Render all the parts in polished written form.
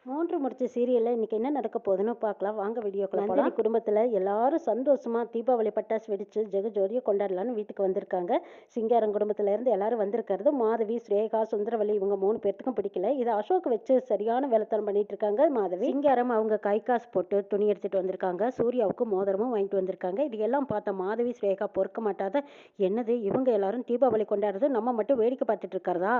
3 முடிச்சு சீரியல்ல இன்னைக்கு என்ன நடக்க போகுதுன்னு பார்க்கலாம். வாங்க வீடியோக்குள்ள போலாம். நந்தினி குடும்பத்துல எல்லாரும் சந்தோஷமா தீபாவளி பட்டாசு வெடிச்சு ஜெகஜோதியா கொண்டாடலாம்னு வீட்டுக்கு வந்திருக்காங்க. சிங்காரம் குடும்பத்துல இருந்து எல்லாரும் வந்திருக்கிறது. மாதவி, ஸ்ரேகா, சுந்தரவல்லி இவங்க 3 பேர்த்துக்கும் பிடிக்கல. இதை அசோக் வச்சு சரியான வேலைத்தனம் பண்ணிட்டு இருக்காங்க மாதவி. சிங்காரம் அவங்க கை காசு போட்டு துணி எடுத்துட்டு வந்திருக்காங்க. சூர்யாவுக்கு மோதிரமும் வாங்கிட்டு வந்திருக்காங்க. இது எல்லாம் பார்த்த மாதவி, ஸ்ரேகா பொறுக்க மாட்டாத, என்னது இவங்க எல்லாரும் தீபாவளி கொண்டாடுறது, நம்ம மட்டும் வேடிக்கை பார்த்துட்டு இருக்கிறதா?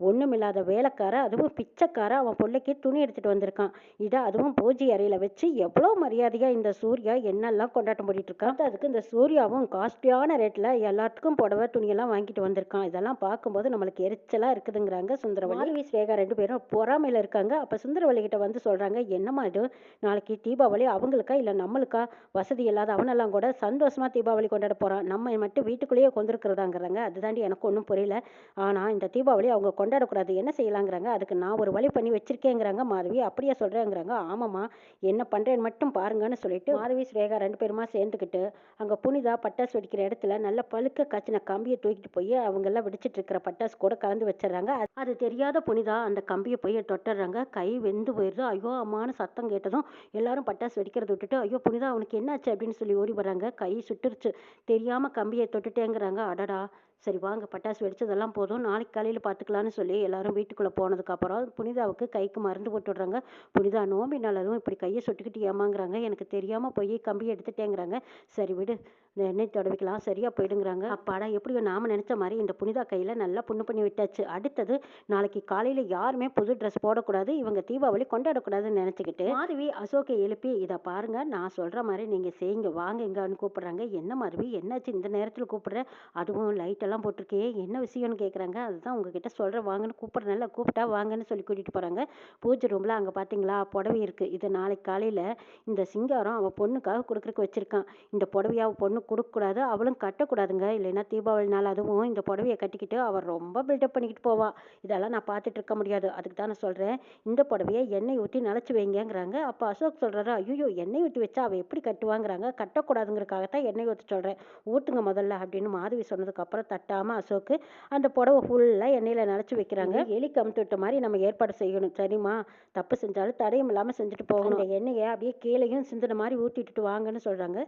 ஒண்ணுமில்லாத வேலைக்கார, அதுவும் பிச்சைக்கார அவன் பிள்ளைக்கு துணி எடுத்துட்டு வந்திருக்கான். இதை அதுவும் பூஜை அறையில வச்சு எவ்வளோ மரியாதையா இந்த சூர்யா என்னெல்லாம் கொண்டாட்டம் பண்ணிட்டு இருக்கான். அதுக்கு இந்த சூர்யாவும் காஸ்ட்லியான ரேட்ல எல்லாத்துக்கும் புடவை துணியெல்லாம் வாங்கிட்டு வந்திருக்கான். இதெல்லாம் பார்க்கும்போது நம்மளுக்கு எரிச்சலா இருக்குதுங்கிறாங்க சுந்தரவல்லி. மாதவி, ஸ்ரேகா 2 பேரும் பொறாமையில இருக்காங்க. அப்ப சுந்தரவல்லி கிட்ட வந்து சொல்றாங்க, என்னம்மா இது, நாளைக்கு தீபாவளி அவங்களுக்கா இல்ல நம்மளுக்கா? வசதி இல்லாத அவனெல்லாம் கூட சந்தோஷமா தீபாவளி கொண்டாட போறான், நம்ம மட்டும் வீட்டுக்குள்ளேயே கொண்டிருக்கிறதாங்கிறாங்க. அதுதாண்டி எனக்கு ஒன்றும் புரியல. ஆனா இந்த தீபாவளி அவங்க கொண்டாடக்கூடாது, என்ன செய்யலாங்கிறாங்க. அதுக்கு நான் ஒரு வழி பண்ணி வச்சிருக்கேங்கிறாங்க மாதவி. அப்படியே சொல்றேங்கிறாங்க. ஆமாம்மா, என்ன பண்றேன்னு மட்டும் பாருங்கன்னு சொல்லிட்டு மாதவி, ஸ்ரேகா 2 பேருமா சேர்ந்துக்கிட்டு அங்க புனிதா பட்டாசு வெடிக்கிற இடத்துல நல்ல பழுக்க காய்ச்சின கம்பியை தூக்கிட்டு போய் அவங்க எல்லாம் வெடிச்சிட்டு இருக்கிற பட்டாசு கூட கலந்து வச்சிடறாங்க. அது தெரியாத புனிதா அந்த கம்பியை போய் தொட்டுறாங்க. கை வெந்து போயிடுது. ஐயோ அம்மானு சத்தம் கேட்டதும் எல்லாரும் பட்டாசு வெடிக்கிறத விட்டுட்டு, ஐயோ புனிதா அவனுக்கு என்னாச்சு அப்படின்னு சொல்லி ஓடி வர்றாங்க. கை சுட்டுருச்சு, தெரியாம கம்பியை தொட்டுட்டேங்கிறாங்க. அடடா, சரி வாங்க பட்டாசு வெடிச்சதெல்லாம் போதும், நாளைக்கு காலையில் பார்த்துக்கலான்னு சொல்லி எல்லாரும் வீட்டுக்குள்ளே போனதுக்கப்புறம் புனிதாவுக்கு கைக்கு மருந்து போட்டு விட்றாங்க. புனிதா, நோம்பினாலும் இப்படி கையை சுட்டுக்கிட்டு ஏமாங்கிறாங்க, எனக்கு தெரியாமல் போய் கம்பி எடுத்துட்டேங்கிறாங்க. சரி விடு, இந்த எண்ணெய் தடவிக்கலாம், சரியா போயிடுங்கிறாங்க. அப்பாடா, எப்படியோ நாம நினைச்ச மாதிரி இந்த புனிதா கையில் நல்லா புண்ணு பண்ணி விட்டாச்சு. அடுத்தது நாளைக்கு காலையில் யாருமே புது ட்ரெஸ் போடக்கூடாது, இவங்க தீபாவளி கொண்டாடக்கூடாதுன்னு நினச்சிக்கிட்டு மாதவி அசோக்கை எழுப்பி, இதை பாருங்க நான் சொல்கிற மாதிரி நீங்கள் செய்யுங்க, வாங்க எங்கன்னு கூப்பிட்றாங்க. என்ன மாதவி, என்னாச்சு இந்த நேரத்தில் கூப்பிட்ற, அதுவும் லைட்டெல்லாம் போட்டிருக்கே, என்ன விஷயம்னு கேட்குறாங்க. அதுதான் உங்ககிட்ட சொல்கிறேன் வாங்கன்னு கூப்பிட்றனால, கூப்பிட்டா வாங்கன்னு சொல்லி கூட்டிகிட்டு போகிறாங்க. பூஜை ரூமில் அங்கே பார்த்தீங்களா புடவை இருக்குது, இது நாளைக்கு காலையில் இந்த சிங்காரம் அவள் பொண்ணுக்காக கொடுக்குறக்கு வச்சுருக்கான். இந்த புடவையை அவள் பொண்ணு கொடுக்கக்கூடாது, அவளும் கட்டக்கூடாதுங்க, இல்லைன்னா தீபாவளி நாள் அதுவும் இந்த புடவையை கட்டிக்கிட்டு அவள் ரொம்ப பில்டப் பண்ணிக்கிட்டு போவா. இதெல்லாம் நான் பார்த்துட்டு இருக்க முடியாது, அதுக்கு தான் நான் சொல்கிறேன், இந்த புடவையை எண்ணெய் ஊற்றி நினச்சி வைங்கிறாங்க. அப்போ அசோக் சொல்கிறாரு, ஐயோ எண்ணெய் ஊற்றி வச்சா அவள் எப்படி கட்டுவாங்கிறாங்க, கட்டக்கூடாதுங்கிறக்காகத்தான் எண்ணெய் ஊற்றி சொல்கிறேன், ஊற்றுங்க முதல்ல அப்படின்னு மாதவி சொன்னதுக்கப்புறம் தட்டாமல் அசோக்கு அந்த புடவை ஃபுல்லாக எண்ணெயில் நினச்சி வைக்கிறாங்க. எலி கமுத்து விட்ட மாதிரி நம்ம ஏற்பாடு செய்யணும், சரிம்மா? தப்பு செஞ்சாலும் தடையும் இல்லாமல் செஞ்சுட்டு போகணும். அந்த எண்ணெயை அப்படியே கீழேயும் சிந்தின மாதிரி ஊற்றிட்டு வாங்கன்னு சொல்கிறாங்க.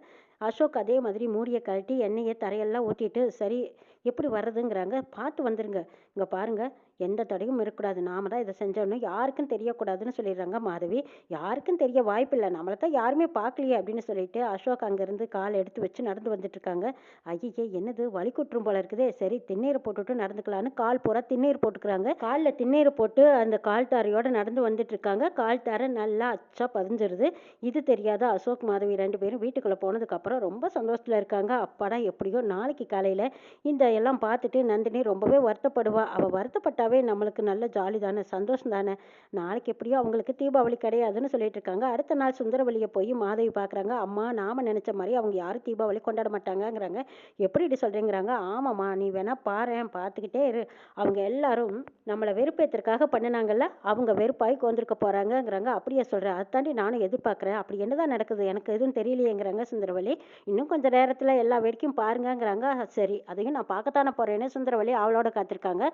அசோக் அதே மாதிரி மூடியை கழட்டி எண்ணெயை தரையெல்லாம் ஊற்றிட்டு, சரி எப்படி வர்றதுங்கிறாங்க. பார்த்து வந்துருங்க, இங்கே பாருங்க, எந்த தடையும் இருக்கக்கூடாது, நாம தான் இதை செஞ்சோன்னு யாருக்கும் தெரியக்கூடாதுன்னு சொல்லிடுறாங்க மாதவி. யாருக்கும் தெரிய வாய்ப்பில்லை, நம்மளை தான் யாருமே பார்க்கலையே அப்படின்னு சொல்லிட்டு அசோக் அங்கேருந்து கால் எடுத்து வச்சு நடந்து வந்துட்டு இருக்காங்க. ஐயே, என்னது வலி குற்றும் போல இருக்குதே, சரி திண்ணீரை போட்டுட்டு நடந்துக்கலான்னு கால் பூரா திண்ணீர் போட்டுக்கிறாங்க. காலில் திண்ணீரை போட்டு அந்த கால் தாரையோட நடந்து வந்துட்டு இருக்காங்க. கால் தாரை நல்லா அச்சா பதிஞ்சிருது. இது தெரியாத அசோக், மாதவி 2 பேரும் வீட்டுக்குள்ளே போனதுக்கப்புறம் ரொம்ப சந்தோஷத்தில் இருக்காங்க. அப்பாடா, எப்படியோ நாளைக்கு காலையில் இந்த எல்லாம் பார்த்துட்டு நந்தினி ரொம்பவே வருத்தப்படுவா. அவள் வருத்தப்பட்டாவே நம்மளுக்கு நல்ல ஜாலி தானே, சந்தோஷம் தானே. நாளைக்கு எப்படியோ அவங்களுக்கு தீபாவளி கிடையாதுன்னு சொல்லிட்டு இருக்காங்க. அடுத்த நாள் சுந்தரவல்லியை போய் மாதவி பார்க்குறாங்க. அம்மா, நாம நினச்ச மாதிரி அவங்க யாரும் தீபாவளி கொண்டாட மாட்டாங்கங்கிறாங்க. எப்படி இப்படி சொல்கிறேங்கிறாங்க. ஆமாம்மா, நீ வேணா பாரேன், பார்த்துக்கிட்டே இரு, அவங்க எல்லாரும் நம்மளை வெறுப்பேற்றுறதுக்காக பண்ணினாங்கல்ல, அவங்க வெறுப்பாய்க்கு வந்திருக்க போகிறாங்கங்கிறாங்க. அப்படியே சொல்கிறேன், அதாண்டி நானும் எதிர்பார்க்குறேன், அப்படி என்னதான் நடக்குது எனக்கு எதுவும் தெரியலையேங்கிறாங்க சுந்தரவல்லி. இன்னும் கொஞ்சம் நேரத்தில் எல்லா வேடிக்கையும் பாருங்கங்கிறாங்க. சரி, அதையும் நான் பார்க்கத்தானே போகிறேன்னு சுந்தரவல்லி அவளோட காத்திருக்காங்க.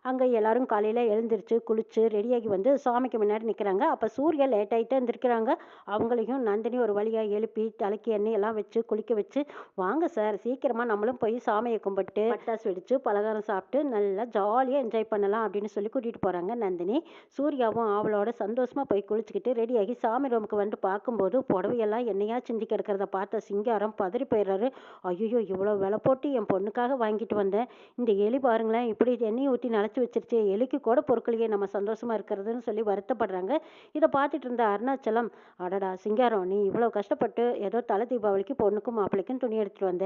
அங்கே எல்லாரும் காலையில் எழுந்திரிச்சு குளிச்சு ரெடியாகி வந்து சாமிக்கு முன்னாடி நிற்கிறாங்க. அப்போ சூர்யா லேட் ஆகிட்டே இருந்திருக்கிறாங்க. அவங்களையும் நந்தினி ஒரு வழியாக எழுப்பி தலைக்கு எண்ணெய் எல்லாம் வச்சு குளிக்க வச்சு, வாங்க சார் சீக்கிரமாக நம்மளும் போய் சாமியை கும்பிட்டு பட்டாசு வெடிச்சு பலகாரம் சாப்பிட்டு நல்லா ஜாலியாக என்ஜாய் பண்ணலாம் அப்படின்னு சொல்லி கூட்டிகிட்டு போகிறாங்க நந்தினி. சூர்யாவும் அவளோட சந்தோஷமாக போய் குளிச்சுக்கிட்டு ரெடியாகி சாமி ரூமுக்கு வந்து பார்க்கும்போது புடவையெல்லாம் எண்ணெயாக சிந்தி கிடக்கிறத பார்த்த சிங்காரம் பதறி போயிடுறாரு. ஐயோ, இவ்வளோ விலை போட்டு என் பொண்ணுக்காக வாங்கிட்டு வந்தேன், இந்த எலி பாருங்களேன் இப்படி எண்ணெயை ஊற்றி நினச்சி வச்சிருச்சு, எலிக்கு கூட பொருட்களையே நம்ம சந்தோஷமாக இருக்கிறதுன்னு சொல்லி வருத்தப்படுறாங்க. இதை பார்த்துட்டு இருந்த அருணாச்சலம், அடடா சிங்காரம், நீ இவ்வளோ கஷ்டப்பட்டு ஏதோ தலை தீபாவளிக்கு பொண்ணுக்கும் மாப்பிள்ளைக்கும் துணி எடுத்துகிட்டு வந்த,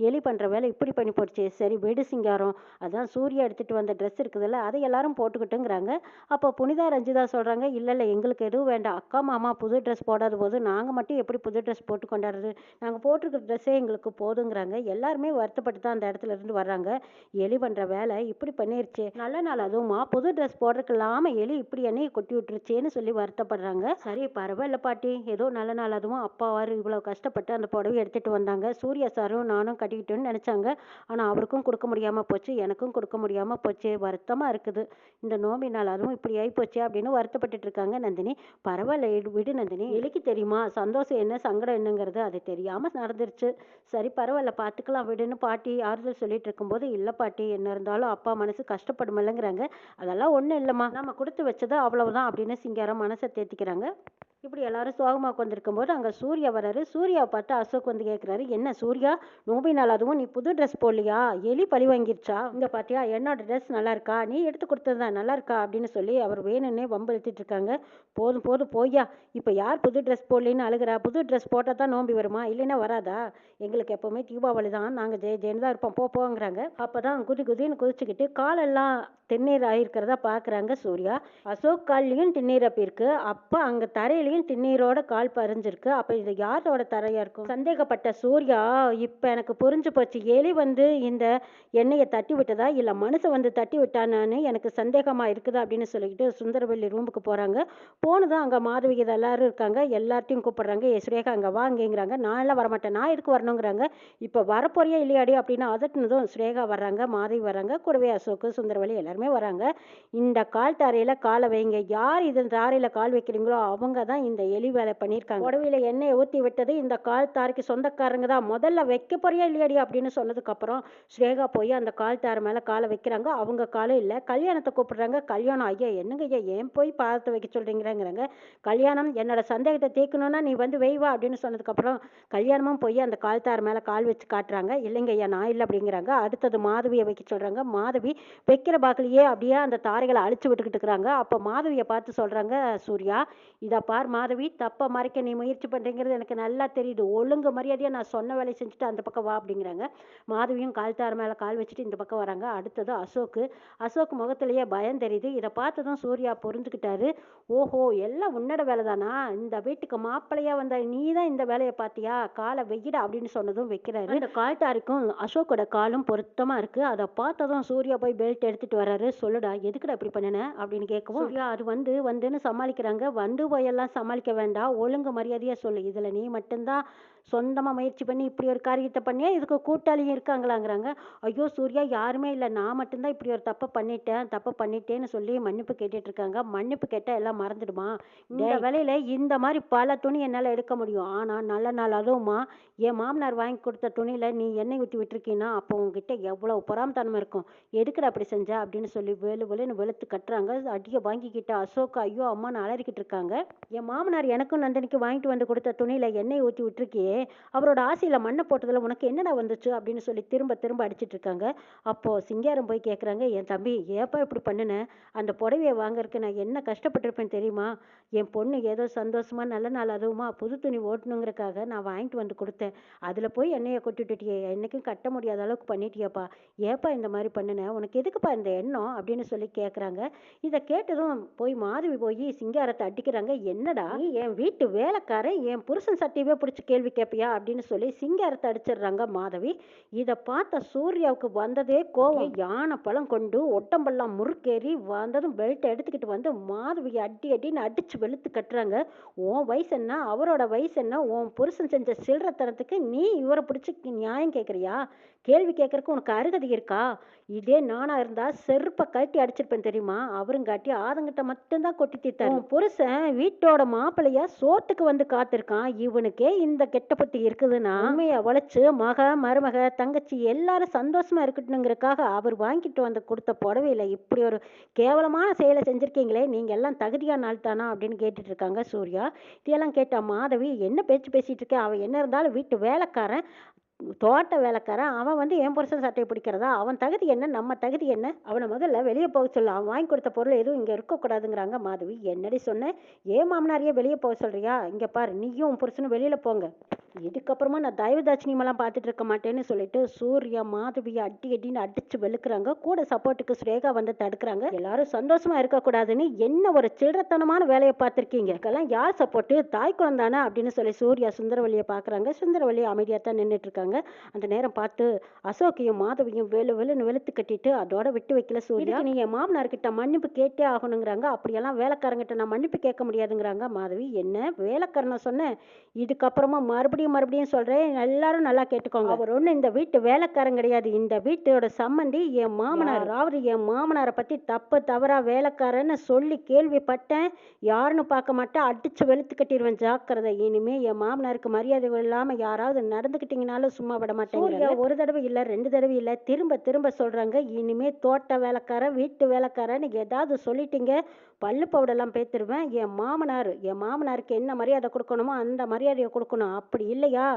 எலி பண்ணுற வேலை இப்படி பண்ணி போடுச்சு, சரி விடு சிங்காரம், அதான் சூர்யா எடுத்துகிட்டு வந்த ட்ரெஸ் இருக்குதுல்ல அதை எல்லாரும் போட்டுக்கிட்டுங்கிறாங்க. அப்போ புனிதா ரஞ்சிதா சொல்கிறாங்க, இல்லை இல்லை எங்களுக்கு எதுவும் வேண்டாம், அக்கா மாமா புது ட்ரெஸ் போடாத போது நாங்கள் மட்டும் எப்படி புது ட்ரெஸ் போட்டு கொண்டாடுறது, நாங்கள் போட்டிருக்கிற ட்ரெஸ்ஸே எங்களுக்கு போதுங்கிறாங்க. எல்லாருமே வருத்தப்பட்டு தான் அந்த இடத்துல இருந்து வர்றாங்க. எலி பண்ணுற வேலை இப்படி பண்ணிருச்சு, நல்ல நாள் அதுவும் அதுவுமா புது ட்ரெஸ் போடுறதுக்கு இல்லாமல் எலி இப்படி எண்ணெயை கொட்டி விட்டுருச்சேன்னு சொல்லி வருத்தப்படுறாங்க. சரி பரவாயில்ல பாட்டி, ஏதோ நல்ல நாள் அதுவும் அப்பாவாரு இவ்வளோ கஷ்டப்பட்டு அந்த புடவை எடுத்துகிட்டு வந்தாங்க. சூர்யா சாரும் நானும் கட்டிக்கிட்டோன்னு நினச்சாங்க. ஆனால் அவருக்கும் கொடுக்க முடியாமல் போச்சு, எனக்கும் கொடுக்க முடியாமல் போச்சு, வருத்தமாக இருக்குது. இந்த நோம்பி நாள் அதுவும் இப்படி ஆகிப்போச்சு அப்படின்னு வருத்தப்பட்டுட்டு இருக்காங்க நந்தினி. பரவாயில்ல விடு நந்தினி, எலிக்கு தெரியுமா சந்தோஷம் என்ன சங்கடம் என்னங்கிறது? அது தெரியாமல் நடந்துருச்சு. சரி பரவாயில்ல பார்த்துக்கலாம் விடுன்னு பாட்டி ஆறுதல் சொல்லிட்டு இருக்கும்போது, இல்லை பாட்டி என்ன இருந்தாலும் அப்பா மனசு கஷ்டப்படுமில்லங்கிறாங்க. அதெல்லாம் ஒன்றும் இல்லைம்மா, நம்ம கொடுத்து வச்சது அவ்வளவுதான் அப்படின்னு சிங்காரம் மனசை தேத்திக்கிறாங்க. இப்படி எல்லாரும் சோகமாக உட்காந்துருக்கும்போது அங்கே சூர்யா வராரு. சூர்யாவை பார்த்து அசோக் வந்து கேட்குறாரு, என்ன சூர்யா நோம்பி நாள் அதுவும் நீ புது ட்ரெஸ் போடலையா? எலி பழி வாங்கிருச்சா? இங்கே பார்த்தியா என்னோட ட்ரெஸ் நல்லா இருக்கா? நீ எடுத்து கொடுத்தது தான் நல்லா இருக்கா அப்படின்னு சொல்லி அவர் வேணும்னே வம்பு எடுத்துட்டு இருக்காங்க. போதும் போதும் போய்யா, இப்போ யார் புது ட்ரெஸ் போடலின்னு அழுகிறா? புது ட்ரெஸ் போட்டால் தான் நோம்பி வருமா? இல்லைன்னா வராதா? எங்களுக்கு எப்போவுமே தீபாவளி தான், நாங்கள் ஜெயன்னு தான் இருப்போம், போங்கிறாங்க. அப்போ தான் குதின்னு குதிச்சுக்கிட்டு காலெல்லாம் திருநீர் ஆகிருக்கிறதா பார்க்குறாங்க சூர்யா. அசோக் கால்லையும் திருநீர் அப்பி இருக்கு. அப்போ அங்கே தரையிலையும் திருநீரோட கால் பறிஞ்சிருக்கு. அப்போ இது யாரோட தரையாக இருக்கும்? சந்தேகப்பட்ட சூர்யா, இப்போ எனக்கு புரிஞ்சு போச்சு, எலி வந்து இந்த எண்ணெயை தட்டி விட்டதா இல்லை மனுஷன் வந்து தட்டி விட்டானான்னு எனக்கு சந்தேகமாக இருக்குதா அப்படின்னு சொல்லிக்கிட்டு சுந்தரவல்லி ரூமுக்கு போகிறாங்க. போனதும் அங்கே மாதவி எல்லாரும் இருக்காங்க. எல்லார்ட்டையும் கூப்பிடுறாங்க. சுரேகா அங்கே வாங்கிறாங்க. நான் எல்லாம் வரமாட்டேன், நான் எதுக்கு வரணுங்கிறாங்க. இப்போ வரப்போறியா இல்லையாடி அப்படின்னு அதட்டுனதும் சுரேகா வர்றாங்க, மாதவி வர்றாங்க, கூடவே அசோக்கு சுந்தரவல்லி எல்லாருமே வராங்க. இந்த கால் தாரையில் காலை வைங்க, யார் இது தாரையில் கால் வைக்கிறீங்களோ அவங்க தான் இந்த எலி வேலை பண்ணியிருக்காங்க. உடவில எண்ணெயை ஊற்றி விட்டது இந்த கால் தாரைக்கு சொந்தக்காரங்க தான். முதல்ல வைக்க போறியா இல்லையாடி அப்படின்னு சொன்னதுக்கப்புறம் ஸ்ரேகா போய் அந்த கால் தாரை மேலே காலை வைக்கிறாங்க. அவங்க காலம் இல்லை, கல்யாணத்தை கூப்பிடுறாங்க. கல்யாணம், ஐயா என்னங்க ஐயா ஏன் போய் பார்த்து வைக்க சொல்கிறீங்கிறாங்க. கல்யாணம் என்னோட சந்தேகத்தை தீர்க்கணும்னா நீ வந்து வெய்வா அப்படின்னு சொன்னதுக்கப்புறம் கல்யாணமும் போய் அந்த கால் தாரை மேலே கால் வச்சு காட்டுறாங்க. இல்லைங்க ஐயா நான் இல்லை அப்படிங்கிறாங்க. அடுத்தது மாதவியை வைக்க சொல்கிறாங்க. மாதவி வைக்கிற பாக்கிலேயே அப்படியே அந்த தாரைகளை அழிச்சு விட்டுக்கிட்டு இருக்கிறாங்க. அப்போ மாதவியை பார்த்து சொல்கிறாங்க சூர்யா, இதை பார் மாதவி, தப்பை மறைக்க நீ முயற்சி பண்ணுறீங்கிறது எனக்கு நல்லா தெரியுது. ஒழுங்கு மரியாதையாக நான் சொன்ன வேலையை செஞ்சுட்டு அந்த பக்கம் வா அப்படிங்கிறாங்க. மாதவியும் கால் தார மேலே கால் வச்சுட்டு இந்த பக்கம் வராங்க. அடுத்தது அசோக் முகத்திலேயே பயம் தெரியுது. இதை பார்த்ததும் சூர்யா புரிஞ்சுக்கிட்டாரு. ஓஹோ எல்லாம் உன்னோட வேலை தானா? இந்த வீட்டுக்கு மாப்பிள்ளையா வந்த நீ தான் இந்த வேலையை பார்த்தியா? காலை வெயிட அப்படின்னு சொன்னதும் வைக்கிறாரு. இந்த கால் தாரிக்கும் அசோக்கோட காலும் பொருத்தமாக இருக்குது. அதை பார்த்ததும் சூர்யா போய் பெல்ட் எடுத்துகிட்டு வர்றாரு. சொல்லுடா எதுக்குடா இப்படி பண்ணின அப்படின்னு கேட்கவும் சூர்யா அது வந்துன்னு சமாளிக்கிறாங்க. வந்து போயெல்லாம் சமாளிக்க வேண்டாம், ஒழுங்கு மரியாதையாக சொல்லு. இதில் நீ மட்டும்தான் சொந்தமாக முயற்சி பண்ணி இப்படி ஒரு காரியத்தை பண்ணியா? இதுக்கு கூட்டாளியும் இருக்காங்களாங்கிறாங்க. ஐயோ சூர்யா யாருமே இல்லை, நான் மட்டும்தான் இப்படி ஒரு தப்பு பண்ணிட்டேன்னு சொல்லி மன்னிப்பு கேட்டுட்டு இருக்காங்க. மன்னிப்பு கேட்டால் எல்லாம் மறந்துடுமா? இந்த வேலையில் இந்த மாதிரி பல துணி என்னால் எடுக்க முடியும். ஆனால் நல்ல நாள் அதுவுமா என் மாமனார் வாங்கி கொடுத்த துணியில் நீ எண்ணெய் ஊற்றி விட்டுருக்கீன்னா அப்போ உங்ககிட்ட எவ்வளோ பொறாமத்தனமாக இருக்கும். எதுக்குடா அப்படி செஞ்சா அப்படின்னு சொல்லி வெளுன்னு வெளுத்து கட்டுறாங்க. அடியை வாங்கிக்கிட்ட அசோக் ஐயோ அம்மான்னு அலறிக்கிட்டு இருக்காங்க. என் மாமனார் எனக்கும் நந்தினிக்கு வாங்கிட்டு வந்து கொடுத்த துணியில் எண்ணெய் ஊற்றி விட்டுருக்கியே, அவரோட ஆசையில் மண்ணை போட்டதில் உனக்கு என்னடா வந்துச்சு அப்படின்னு சொல்லி திரும்ப அடிச்சிட்டு இருக்காங்க. அப்போது சிங்காரம் போய் கேட்குறாங்க, என் தம்பி ஏப்பா இப்படி பண்ணினேன்? அந்த புடவையை வாங்கறதுக்கு நான் என்ன கஷ்டப்பட்டிருப்பேன் தெரியுமா? என் பொண்ணு ஏதோ சந்தோஷமா நல்ல நாள் அதுவுமா புது துணி ஓட்டணுங்கிறக்காக நான் வாங்கிட்டு வந்து கொடுத்தேன். அதில் போய் எண்ணெயை கொட்டிட்டுட்டியே, என்னைக்கும் கட்ட முடியாத அளவுக்கு பண்ணிட்டியாப்பா. ஏப்பா இந்த மாதிரி பண்ணினேன்? உனக்கு எதுக்குப்பா இந்த எண்ணம் அப்படின்னு சொல்லி கேட்குறாங்க. இதை கேட்டதும் போய் மாதவி போய் சிங்காரத்தை அடிக்கிறாங்க. என்னடா நீ என் வீட்டு வேலைக்காரன் என் புருஷன் சட்டையவே பிடிச்சி கேள்வி கேட்பியா அப்படின்னு சொல்லி சிங்காரத்தை அடிச்சிடுறாங்க மாதவி. இதை பார்த்த சூர்யாவுக்கு வந்ததே கோவம். யானை பழம் கொண்டு ஒட்டம்பெல்லாம் முறுக்கேறி வந்ததும் பெல்ட்டை எடுத்துக்கிட்டு வந்து மாதவியை அடின்னு அடிச்சு வெளுத்து கட்டுறாங்க. உன் வயசு என்ன, அவரோட வயசு என்ன? உன் புருஷன் செஞ்ச சில்லறத்தனத்துக்கு நீ இவரை பிடிச்சி நியாயம் கேட்குறியா? கேள்வி கேட்கறக்கு உனக்கு அருகதை இருக்கா? இதே நானா இருந்தா செருப்பை கழட்டி அடிச்சிருப்பேன் தெரியுமா? அவருங்காட்டி ஆதங்கிட்ட மட்டும்தான் கொட்டி தீர்த்தாரு. புருஷன் வீட்டோட மாப்பிள்ளையா சோத்துக்கு வந்து காத்திருக்கான். இவனுக்கே இந்த கெட்ட புத்தி இருக்குதுன்னா உண்மையை உழைச்சு மருமக தங்கச்சி எல்லாரும் சந்தோஷமா இருக்கட்டும்ங்கிறதுக்காக அவர் வாங்கிட்டு வந்து கொடுத்த புடவையில இப்படி ஒரு கேவலமான செயலை செஞ்சிருக்கீங்களே, நீங்க எல்லாம் தகுதியான ஆள் தானா அப்படின்னு கேட்டுட்டு இருக்காங்க சூர்யா. இதெல்லாம் கேட்டா மாதவி, என்ன பேச்சு பேசிட்டு இருக்கேன்? அவன் என்ன இருந்தாலும் வீட்டு வேலைக்காரன், தோட்ட வேலைக்காரன். அவன் வந்து என் புருஷன் சட்டையை பிடிக்கிறதா? அவன் தகுதி என்ன, நம்ம தகுதி என்ன? அவனை முதல்ல வெளியே போக சொல்லு. அவன் வாங்கி கொடுத்த பொருள் எதுவும் இங்கே இருக்கக்கூடாதுங்கிறாங்க மாதவி. என்னடி சொன்னேன்? ஏன் மாமனாரையே வெளியே போக சொல்றியா? இங்கே பாரு, நீயும் உன் புருஷனும் வெளியில் போங்க. இதுக்கப்புறமா நான் தயவு தாட்சிணியமெல்லாம் பார்த்துட்டு இருக்க மாட்டேன்னு சொல்லிட்டு சூர்யா மாதவியை அடி அடின்னு அடிச்சு வெளுக்குறாங்க. கூட சப்போர்ட்டுக்கு சுரேகா வந்து தடுக்கிறாங்க. எல்லாரும் சந்தோஷமா இருக்கக்கூடாதுன்னு என்ன ஒரு சில்லறத்தனமான வேலையை பார்த்துருக்கீங்க, இதுக்கெல்லாம் யார் சப்போர்ட்டு, தாய் குழந்தானே அப்படின்னு சொல்லி சூர்யா சுந்தரவல்லியை பார்க்குறாங்க. சுந்தரவல்லி அமைதியாக தான் நின்றுட்டு இருக்காங்க. அந்த நேரம் பார்த்து அசோக்கையும் மாதவியும் வெளுன்னு வெளுத்து கட்டிட்டு அதோட விட்டு வைக்கல சூர்யா. நீ என் மாமனார்கிட்ட மன்னிப்பு கேட்டே ஆகணுங்கிறாங்க. அப்படியெல்லாம் வேலைக்காரங்கிட்ட நான் மன்னிப்பு கேட்க முடியாதுங்கிறாங்க மாதவி. என்ன வேலைக்காரனை சொன்னேன், இதுக்கப்புறமா மறுபடியும் சொல்றேன், எல்லாரும் நல்லா கேட்டுக்கோங்க. அவர் ஒண்ணு இந்த வீட்டு வேலைக்காரன் கிடையாது. இந்த வீட்டோட சம்மந்தி என் மாமனார். அதாவது என் மாமனாரை பத்தி தப்பு தவறா வேலைக்காரன்னு சொல்லி கேள்விப்பட்டேன், யாருன்னு பார்க்க மாட்டேன், அடிச்சு வெளுத்து கட்டிடுவேன், ஜாக்கிரதை. இனிமே என் மாமனாருக்கு மரியாதை இல்லாம யாராவது நடந்துக்கிட்டீங்கனாலும் சும்மா விட மாட்டேங்க. ஒரு தடவை இல்ல, 2 தடவை இல்ல, திரும்ப சொல்றாங்க, இனிமே தோட்ட வேலைக்காரன் வீட்டு வேலைக்காரன்னு ஏதாவது சொல்லிட்டீங்க, பல்லு பவுடெல்லாம் பேத்துருவேன். என் மாமனாருக்கு என்ன மரியாதை கொடுக்கணுமோ அந்த மரியாதையை கொடுக்கணும். அப்படி இல்லையா,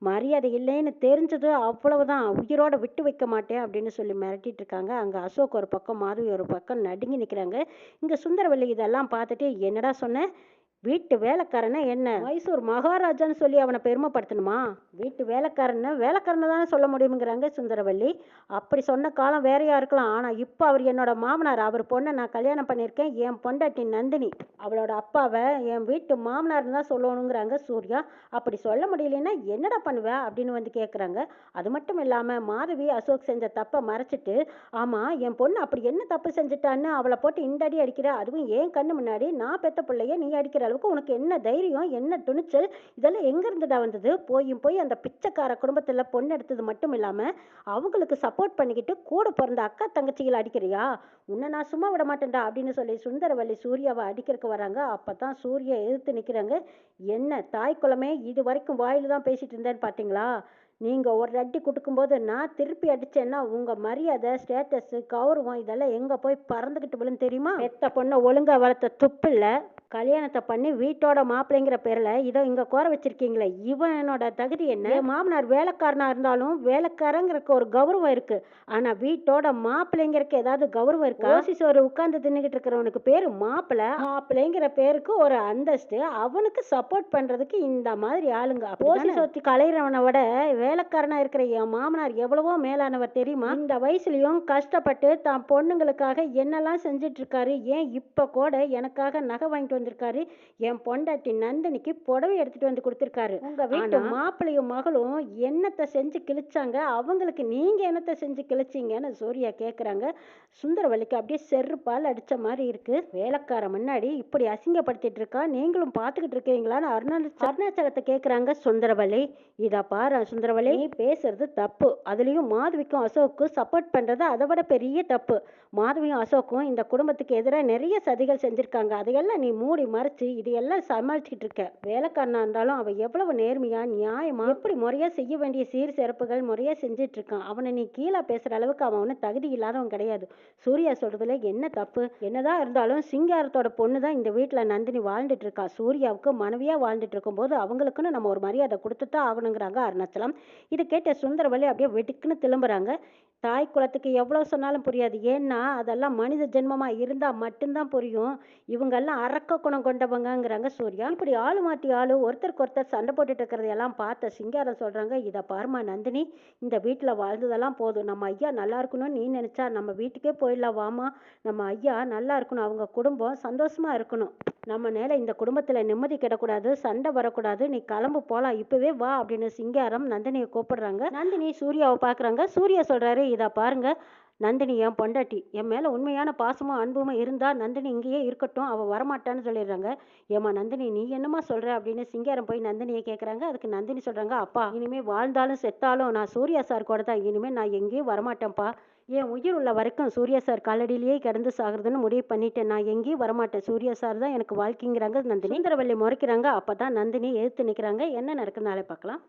மரியாதை இல்லைன்னு தெரிஞ்சது அவ்வளவுதான், உயிரோட விட்டு வைக்க மாட்டேன் அப்படின்னு சொல்லி மிரட்டிட்டு இருக்காங்க. அங்க அசோக் ஒரு பக்கம், மாதவி ஒரு பக்கம் நடுங்கி நிற்கிறாங்க. இங்க சுந்தரவல்லி இதெல்லாம் பார்த்துட்டு, என்னடா சொன்ன, வீட்டு வேலைக்காரனை என்ன மைசூர் மகாராஜான்னு சொல்லி அவனை பெருமைப்படுத்தணுமா, வீட்டு வேலைக்காரனை தானே சொல்ல முடியுங்கிறாங்க சுந்தரவல்லி. அப்படி சொன்ன காலம் வேறையா இருக்கலாம், ஆனால் இப்போ அவர் என்னோட மாமனார். அவர் பொண்ணை நான் கல்யாணம் பண்ணியிருக்கேன், என் பொண்டாட்டி நந்தினி. அவளோட அப்பாவை என் வீட்டு மாமனார்னு தான் சொல்லணுங்கிறாங்க சூர்யா. அப்படி சொல்ல முடியலன்னா என்னடா பண்ணுவ அப்படின்னு வந்து கேட்குறாங்க. அது மட்டும் இல்லாமல் மாதவி அசோக் செஞ்ச தப்பை மறைச்சிட்டு, ஆமாம் என் பொண்ணு அப்படி என்ன தப்பு செஞ்சுட்டான்னு அவளை போட்டு இந்த அடி அடிக்கிற, அதுவும் ஏன் கண்ணு முன்னாடி, நான் பெத்த பிள்ளைய நீ அடிக்கிற அளவுக்கு உனக்கு என்ன தைரியம், என்ன துணிச்சல், இதெல்லாம் எங்கேருந்துடா வந்தது? போய் அந்த பிச்சைக்கார குடும்பத்தில் பொண்ணு எடுத்தது மட்டும் இல்லாமல் அவங்களுக்கு சப்போர்ட் பண்ணிக்கிட்டு கூட பிறந்த அக்கா தங்கச்சிகளை அடிக்கிறியா, உன்னை நான் சும்மா விட மாட்டேன்டா அப்படின்னு சொல்லி சுந்தரவல்லி சூர்யாவை அடிக்கிறதுக்கு வராங்க. அப்போ தான் சூர்யா எதிர்த்து நிற்கிறாங்க. என்ன தாய் குலமே, இது வரைக்கும் வாயில் தான் பேசிட்டு இருந்தேன்னு பார்த்தீங்களா, நீங்கள் ஒரு அடி கொடுக்கும்போது நான் திருப்பி அடித்தேன்னா உங்கள் மரியாதை, ஸ்டேட்டஸு, கௌரவம் இதெல்லாம் எங்கே போய் பறந்துக்கிட்டு விழுன்னு தெரியுமா? பெத்த பொண்ணை ஒழுங்காக வளர்த்த துப்பில்ல, கல்யாணத்தை பண்ணி வீட்டோட மாப்பிள்ளைங்கிற பேரில் இதோ இங்கே கோர வச்சிருக்கீங்களே, இவனோட தகுதி என்ன? என் மாமனார் வேலைக்காரனாக இருந்தாலும் வேலைக்காரங்கிறக்கு ஒரு கௌரவம் இருக்குது, ஆனால் வீட்டோட மாப்பிள்ளைங்கிறக்கு ஏதாவது கௌரவம் இருக்கா? ஓசி சோறு உட்காந்து தின்னுக்கிட்டு இருக்கிறவனுக்கு பேர் மாப்பிள்ளைங்கிற பேருக்கு ஒரு அந்தஸ்து, அவனுக்கு சப்போர்ட் பண்ணுறதுக்கு இந்த மாதிரி ஆளுங்க. ஓசி சோத்தி கலையிறவனை விட வேலைக்காரனாக இருக்கிற என் மாமனார் எவ்வளவோ மேலானவர் தெரியுமா? இந்த வயசுலையும் கஷ்டப்பட்டு தான் பொண்ணுங்களுக்காக என்னெல்லாம் செஞ்சிட்டு இருக்காரு. ஏன் இப்போ கூட எனக்காக நகை வாங்கிட்டு வந்திருக்காரு, என் பொண்டாட்டி நந்தினிக்கு புடவை எடுத்துட்டு வந்து கொடுத்துருக்காரு. உங்க வீட்டு மாப்பிள்ளையும் மகளும் என்னத்தை செஞ்சு கிழிச்சாங்க, அவங்களுக்கு நீங்க என்னத்தை செஞ்சு கிழிச்சிங்கன்னு சூர்யா கேட்குறாங்க. சுந்தரவல்லிக்கு அப்படியே செருப்பால் அடிச்ச மாதிரி இருக்கு. வேலைக்கார முன்னாடி இப்படி அசிங்கப்படுத்திட்டு இருக்கா, நீங்களும் பார்த்துக்கிட்டு இருக்கீங்களான்னு அருணாச்சலத்தை கேட்குறாங்க சுந்தரவல்லி. இதை பாரு சுந்தரவல்லி, நீ பேசுறது தப்பு, அதுலேயும் மாதவிக்கும் அசோக்கும் சப்போர்ட் பண்ணுறது அதை விட பெரிய தப்பு. மாதவியும் அசோக்கும் இந்த குடும்பத்துக்கு எதிராக நிறைய சதிகள் செஞ்சுருக்காங்க, அதையெல்லாம் நீ மூடி மறைச்சு இதையெல்லாம் சமாளிச்சுக்கிட்டு இருக்க. வேலைக்காரனா இருந்தாலும் அவன் எவ்வளவு நேர்மையா நியாயமா எப்படி முறையா செய்ய வேண்டிய சீர் சிறப்புகள் முறையா செஞ்சுட்டு இருக்கான். அவனை நீ கீழே பேசுற அளவுக்கு அவன் ஒன்றும் தகுதி இல்லாதவன் கிடையாது. சூர்யா சொல்றதுல என்ன தப்பு? என்னதான் இருந்தாலும் சிங்காரத்தோட பொண்ணு தான் இந்த வீட்டில் நந்தினி வாழ்ந்துட்டு இருக்கா. சூர்யாவுக்கு மனைவியா வாழ்ந்துட்டு இருக்கும்போது அவங்களுக்குன்னு நம்ம ஒரு மரியாதை கொடுத்துதான் ஆகணுங்கிறாங்க அருணாச்சலம். இதை கேட்ட சுந்தரவல்லி அப்படியே வெட்டுக்குன்னு திரும்புறாங்க. தாய் குலத்துக்கு எவ்வளோ சொன்னாலும் புரியாது, ஏன்னா அதெல்லாம் மனித ஜென்மமாக இருந்தால் மட்டும்தான் புரியும். இவங்கெல்லாம் அரக்க குணம் கொண்டவங்கிறாங்க சூர்யா. இப்படி ஆளு மாற்றி ஆளு ஒருத்தருக்கு ஒருத்தர் சண்டை போட்டுட்டு இருக்கிறதையெல்லாம் பார்த்த சிங்காரம் சொல்கிறாங்க, இதை பாருமா நந்தினி, இந்த வீட்டில் வாழ்ந்ததெல்லாம் போதும், நம்ம ஐயா நல்லா இருக்கணும்னு நீ நினச்சா நம்ம வீட்டுக்கே போயிடலாம், வாமா. நம்ம ஐயா நல்லா இருக்கணும், அவங்க குடும்பம் சந்தோஷமாக இருக்கணும், நம்ம மேலே இந்த குடும்பத்தில் நிம்மதி கிடக்கூடாது, சண்டை வரக்கூடாது, நீ கிளம்பு போகலாம், இப்போவே வா அப்படின்னு சிங்காரம் நந்தினியை கூப்பிடுறாங்க. நந்தினி சூர்யாவை பார்க்குறாங்க. சூர்யா சொல்கிறாரு, இதை பாருங்க நந்தினி என் பொண்டாட்டி, என் மேலே உண்மையான பாசமும் அன்பும் இருந்தால் நந்தினி இங்கேயே இருக்கட்டும், அவள் வரமாட்டான்னு சொல்லிடுறாங்க. ஏமா நந்தினி நீ என்னம்மா சொல்கிற அப்படின்னு சிங்காரம் போய் நந்தினியை கேட்குறாங்க. அதுக்கு நந்தினி சொல்கிறாங்க, அப்பா இனிமேல் வாழ்ந்தாலும் செத்தாலும் நான் சூர்யா சார் கூட தான், இனிமேல் நான் எங்கேயும் வரமாட்டேன்ப்பா, என் உயிர் உள்ள வரைக்கும் சூர்யா சார் காலடியிலேயே கிடந்து சாகுறதுன்னு முடிவு பண்ணிட்டேன், நான் எங்கேயும் வரமாட்டேன், சூர்யா சார் தான் எனக்கு வாழ்க்கைங்கிறாங்க நந்தினி. சுந்தரவல்லி முறைக்கிறாங்க. அப்போ தான் நந்தினி எதிர்த்து நிற்கிறாங்க. என்ன நடக்குதுனாலே பார்க்கலாம்.